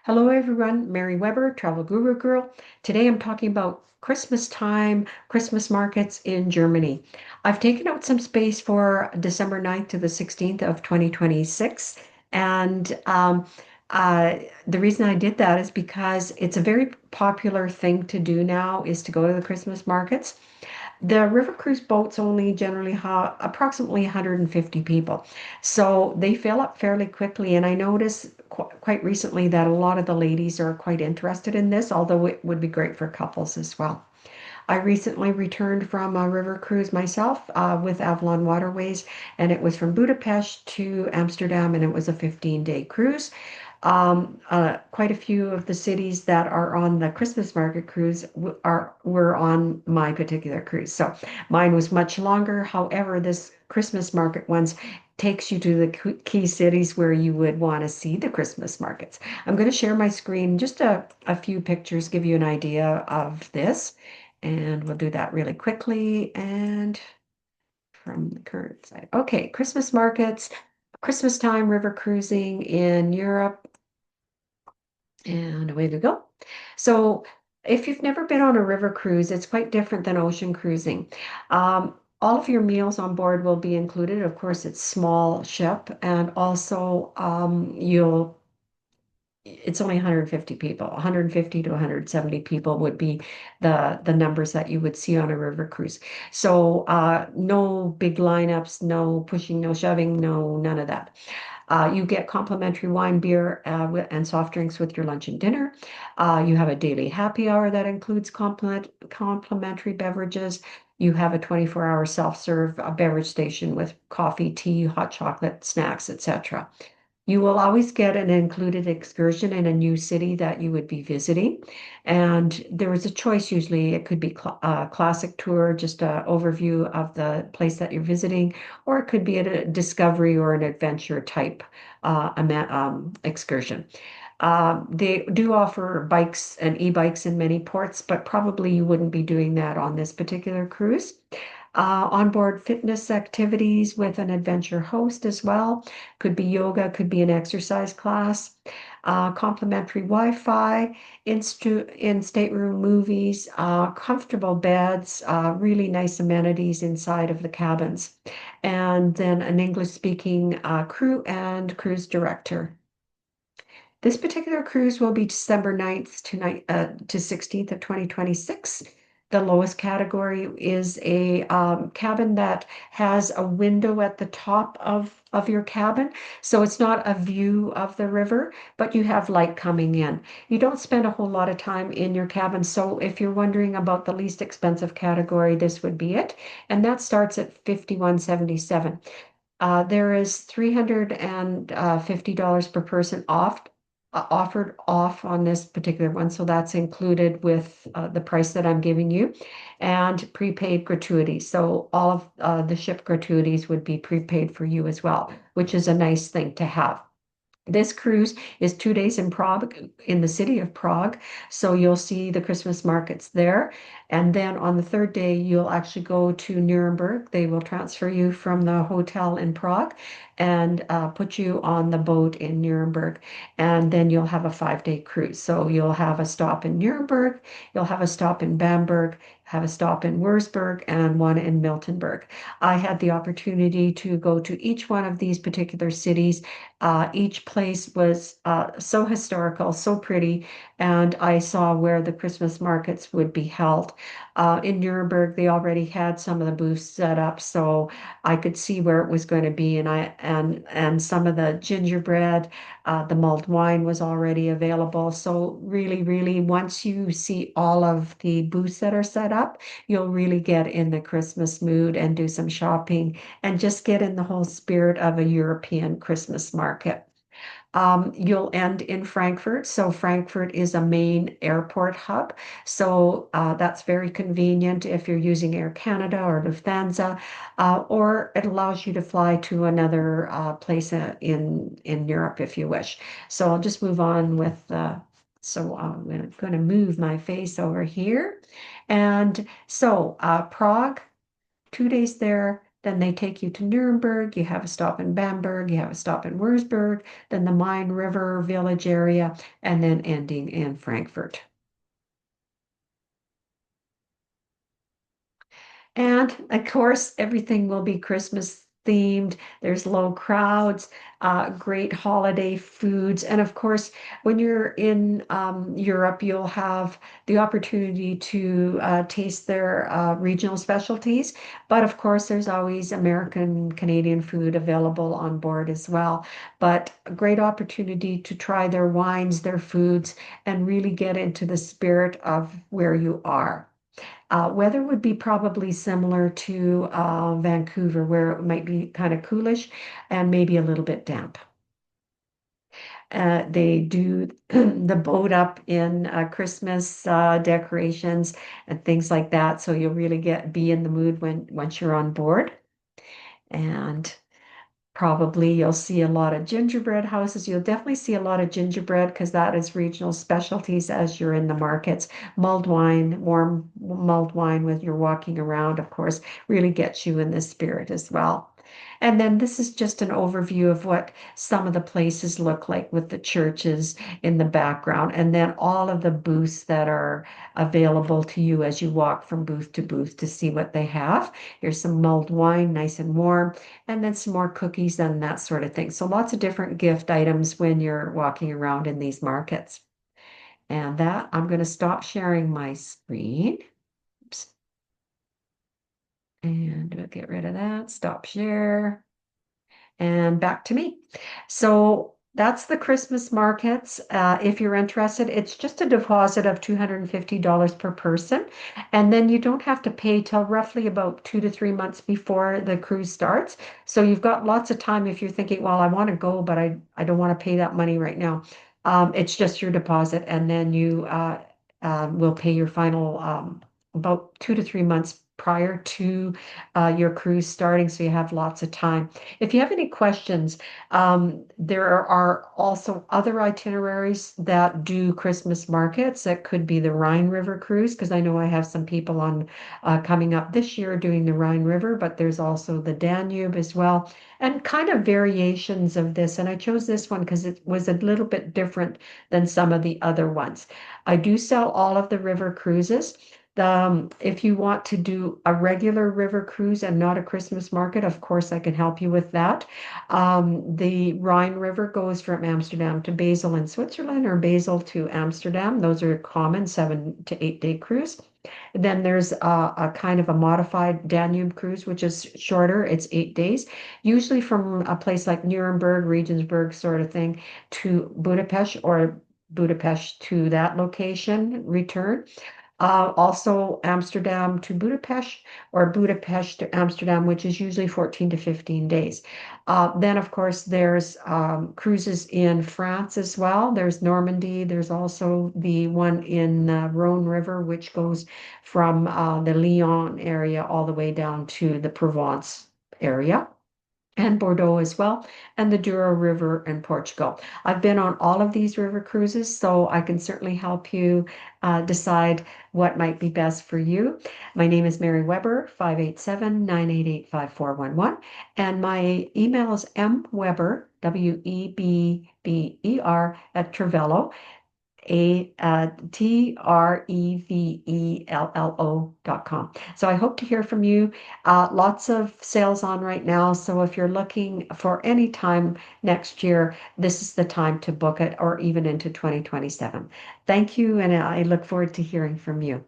Hello everyone, Mary Weber, Travel Guru Girl. Today I'm talking about Christmas time, Christmas markets in Germany. I've taken out some space for December 9th to the 16th of 2026. And the reason I did that is because it's a very popular thing to do now is to go to the Christmas markets. The river cruise boats only generally have approximately 150 people. So they fill up fairly quickly. And I noticed quite recently that a lot of the ladies are quite interested in this, although it would be great for couples as well. I recently returned from a river cruise myself with Avalon Waterways, and it was from Budapest to Amsterdam, and it was a 15-day cruise. Quite a few of the cities that are on the Christmas market cruise were on my particular cruise. So mine was much longer. However, this Christmas market ones takes you to the key cities where you would want to see the Christmas markets. I'm going to share my screen, just a few pictures, give you an idea of this. And we'll do that really quickly and from the current side. Okay, Christmas markets, Christmas time river cruising in Europe, and away we go. So if you've never been on a river cruise, it's quite different than ocean cruising. All of your meals on board will be included. Of course, it's small ship, and also it's only 150 people. 150 to 170 people would be the numbers that you would see on a river cruise. So no big lineups, no pushing, no shoving, no none of that. You get complimentary wine, beer, and soft drinks with your lunch and dinner. You have a daily happy hour that includes complimentary beverages. You have a 24-hour self-serve beverage station with coffee, tea, hot chocolate, snacks, etc. You will always get an included excursion in a new city that you would be visiting. And there is a choice usually. It could be a classic tour, just an overview of the place that you're visiting, or it could be a discovery or an adventure type excursion. They do offer bikes and e-bikes in many ports, but probably you wouldn't be doing that on this particular cruise. Onboard fitness activities with an adventure host as well. Could be yoga, could be an exercise class. Complimentary Wi-Fi, in stateroom movies, comfortable beds, really nice amenities inside of the cabins. And then an English-speaking crew and cruise director. This particular cruise will be December 9th to 16th of 2026. The lowest category is a cabin that has a window at the top of your cabin. So it's not a view of the river, but you have light coming in. You don't spend a whole lot of time in your cabin. So if you're wondering about the least expensive category, this would be it. And that starts at 51.77. There is $350 per person offered off on this particular one. So that's included with the price that I'm giving you and prepaid gratuities. So all of the ship gratuities would be prepaid for you as well, which is a nice thing to have. This cruise is 2 days in Prague, in the city of Prague. So you'll see the Christmas markets there. And then on the third day, you'll actually go to Nuremberg. They will transfer you from the hotel in Prague and put you on the boat in Nuremberg. And then you'll have a 5-day cruise. So you'll have a stop in Nuremberg, you'll have a stop in Bamberg, have a stop in Würzburg, and one in Miltenberg. I had the opportunity to go to each one of these particular cities. Each place was so historical, so pretty, and I saw where the Christmas markets would be held. In Nuremberg, they already had some of the booths set up, so I could see where it was going to be, and some of the gingerbread, the mulled wine was already available. So really, really, once you see all of the booths that are set up, you'll really get in the Christmas mood and do some shopping and just get in the whole spirit of a European Christmas market. You'll end in Frankfurt. So Frankfurt is a main airport hub. So that's very convenient if you're using Air Canada or Lufthansa, or it allows you to fly to another place in Europe if you wish. So I'll just move on with so I'm going to move my face over here. And so Prague, 2 days there. Then they take you to Nuremberg. You have a stop in Bamberg. You have a stop in Würzburg, then the Main River Village area, and then ending in Frankfurt. And of course, everything will be Christmas themed. There's low crowds, great holiday foods. And of course, when you're in Europe, you'll have the opportunity to taste their regional specialties. But of course, there's always American, Canadian food available on board as well. But a great opportunity to try their wines, their foods, and really get into the spirit of where you are. Weather would be probably similar to Vancouver, where it might be kind of coolish and maybe a little bit damp. They do the boat up in Christmas decorations and things like that, so you'll really be in the mood when once you're on board. And probably you'll see a lot of gingerbread houses. You'll definitely see a lot of gingerbread because that is regional specialties as you're in the markets. Mulled wine, warm mulled wine when you're walking around, of course, really gets you in the spirit as well. And then this is just an overview of what some of the places look like with the churches in the background, and then all of the booths that are available to you as you walk from booth to booth to see what they have. Here's some mulled wine, nice and warm, and then some more cookies and that sort of thing. So lots of different gift items when you're walking around in these markets. And that, I'm going to stop sharing my screen. Oops. And we'll get rid of that. Stop share. And back to me. So that's the Christmas markets. If you're interested, it's just a deposit of $250 per person. And then you don't have to pay till roughly about 2 to 3 months before the cruise starts. So you've got lots of time if you're thinking, well, I want to go, but I don't want to pay that money right now. It's just your deposit, and then you will pay your final about 2 to 3 months prior to your cruise starting. So you have lots of time. If you have any questions, there are also other itineraries that do Christmas markets. That could be the Rhine River cruise, because I know I have some people on coming up this year doing the Rhine River, but there's also the Danube as well, and kind of variations of this. And I chose this one because it was a little bit different than some of the other ones. I do sell all of the river cruises. If you want to do a regular river cruise and not a Christmas market, of course, I can help you with that. The Rhine River goes from Amsterdam to Basel in Switzerland, or Basel to Amsterdam. Those are common 7 to 8 day cruise. Then there's a kind of a modified Danube cruise, which is shorter. It's 8 days, usually from a place like Nuremberg, Regensburg sort of thing, to Budapest, or Budapest to that location, return. Also Amsterdam to Budapest, or Budapest to Amsterdam, which is usually 14 to 15 days. Then, of course, there's cruises in France as well. There's Normandy. There's also the one in Rhone River, which goes from the Lyon area all the way down to the Provence area, and Bordeaux as well, and the Douro River in Portugal. I've been on all of these river cruises, so I can certainly help you decide what might be best for you. My name is Mary Weber, 587-988-5411, and my email is mweber, Webber, at Trevello, TREVELLO.com. So I hope to hear from you. Lots of sales on right now. So if you're looking for any time next year, this is the time to book it, or even into 2027. Thank you, and I look forward to hearing from you.